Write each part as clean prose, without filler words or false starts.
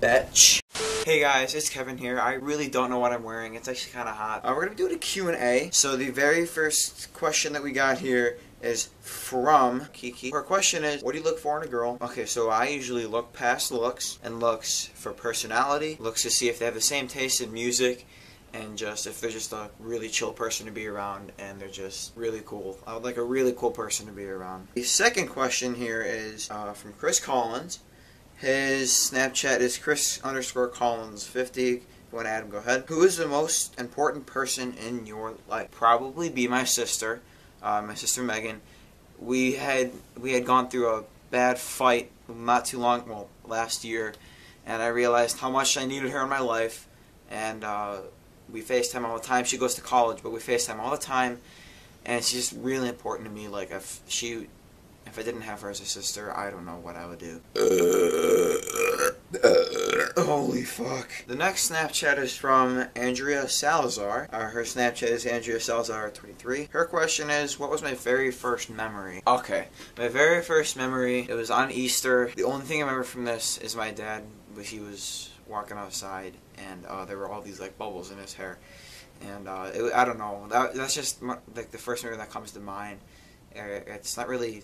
bitch. Hey guys, it's Kevin here. I really don't know what I'm wearing. It's actually kind of hot. We're going to be doing a Q&A. So the very first question that we got here is from Kiki. Her question is, what do you look for in a girl? Okay, so I usually look past looks and looks for personality. Looks to see if they have the same taste in music and just if they're just a really chill person to be around and they're just really cool. I would like a really cool person to be around. The second question here is from Chris Collins. His Snapchat is Chris_Collins50. If you want to add him, go ahead. Who is the most important person in your life? Probably be my sister Megan. We had gone through a bad fight not too long, well, last year, and I realized how much I needed her in my life, and we FaceTime all the time. She goes to college, but we FaceTime all the time, and she's just really important to me. Like, if I didn't have her as a sister, I don't know what I would do. Holy fuck. The next Snapchat is from Andrea Salazar. Her Snapchat is Andrea Salazar 23. Her question is, what was my very first memory? Okay, my very first memory, it was on Easter. The only thing I remember from this is my dad, he was walking outside, and there were all these like bubbles in his hair. And I don't know, that's just like the first memory that comes to mind. It's not really...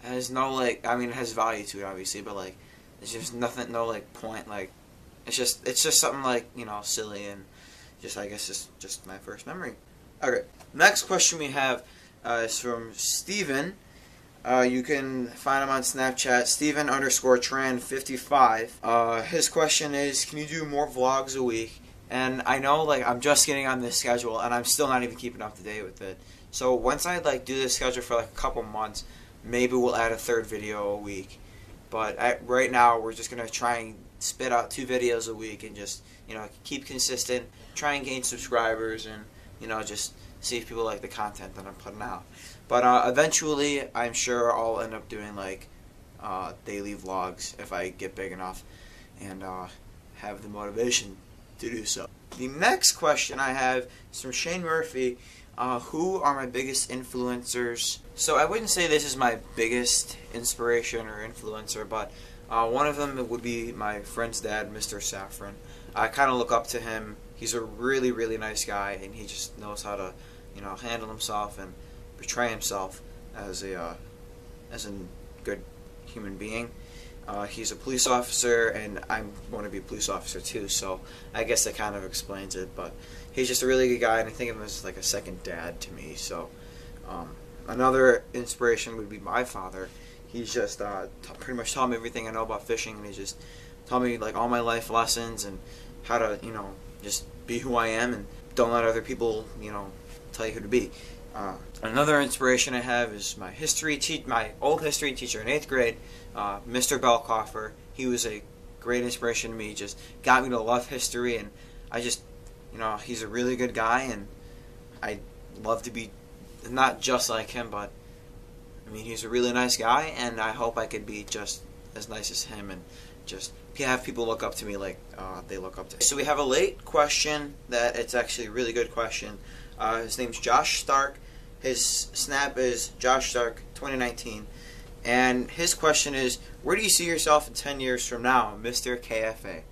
It has no, like, I mean, it has value to it, obviously, but, like, it's just nothing, no, like, point, like, it's just something, like, you know, silly, and just, I guess, it's just my first memory. Okay, next question we have is from Steven. You can find him on Snapchat, Steven_Tran55. His question is, can you do more vlogs a week? And I know, like, I'm just getting on this schedule, and I'm still not even keeping up to date with it. So once I, like, do this schedule for, like, a couple months, maybe we'll add a third video a week. But right now, we're just going to try and spit out 2 videos a week and just, you know, keep consistent, try and gain subscribers, and, you know, just see if people like the content that I'm putting out. But eventually, I'm sure I'll end up doing, like, daily vlogs if I get big enough and have the motivation to do so. The next question I have is from Shane Murphy. Who are my biggest influencers? So I wouldn't say this is my biggest inspiration or influencer, but one of them would be my friend's dad, Mr. Saffron. I kind of look up to him. He's a really, really nice guy, and he just knows how to, you know, handle himself and portray himself as a good human being. He's a police officer, and I want to be a police officer too, so I guess that kind of explains it, but he's just a really good guy, and I think of him as like a second dad to me. So another inspiration would be my father. He's just pretty much taught me everything I know about fishing, and he just taught me like all my life lessons and how to, you know, just be who I am and don't let other people, you know, tell you who to be. Another inspiration I have is my old history teacher in 8th grade, Mr. Belkoffer. He was a great inspiration to me. Just got me to love history, and I just, you know, he's a really good guy, and I'd love to be not just like him, but I mean, he's a really nice guy, and I hope I could be just as nice as him and just have people look up to me like they look up to me. So we have a late question that it's actually a really good question. His name's Josh Stark. His snap is Josh Stark 2019, and his question is, where do you see yourself in 10 years from now, Mr. KFA?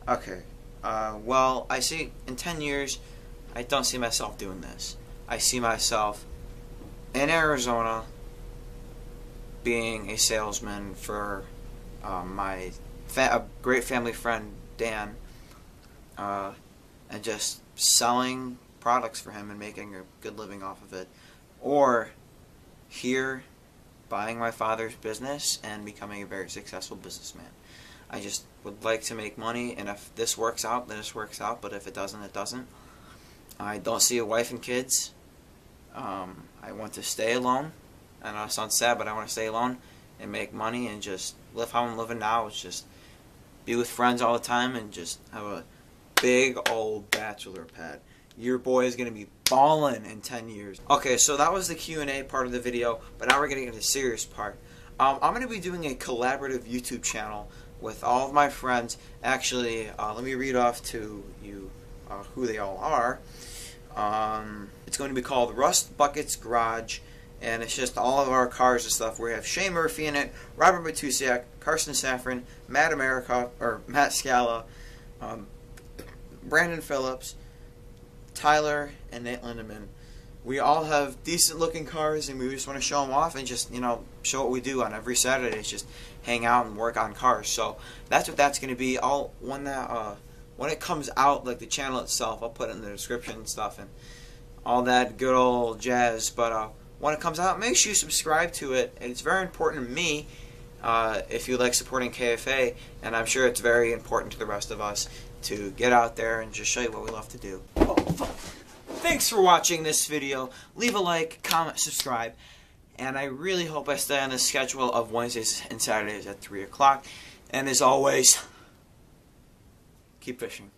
Okay, well, I see in 10 years, I don't see myself doing this. I see myself in Arizona being a salesman for my a great family friend, Dan, and just selling products for him and making a good living off of it, or here buying my father's business and becoming a very successful businessman. I just would like to make money, and if this works out, then this works out, but if it doesn't, it doesn't. I don't see a wife and kids. I want to stay alone. I know it sounds sad, but I want to stay alone and make money and just live how I'm living now. It's just be with friends all the time and just have a big old bachelor pad. Your boy is going to be ballin' in 10 years. Okay, so that was the Q&A part of the video, but now we're getting into the serious part. I'm going to be doing a collaborative YouTube channel with all of my friends. Actually, let me read off to you who they all are. It's going to be called Rust Buckets Garage, and it's just all of our cars and stuff. We have Shane Murphy in it, Robert Matusiak, Carson Safran, Matt Scala, Brandon Phillips, Tyler, and Nate Lindemann. We all have decent looking cars, and we just want to show them off and just, show what we do on every Saturday. It's just hang out and work on cars. So that's what that's going to be. When it comes out, like the channel itself, I'll put it in the description and stuff and all that good old jazz. But when it comes out, make sure you subscribe to it. And it's very important to me if you like supporting KFA, and I'm sure it's very important to the rest of us to get out there and just show you what we love to do. Thanks for watching this video. Leave a like, comment, subscribe, and I really hope I stay on the schedule of Wednesdays and Saturdays at 3 o'clock. And as always, keep fishing.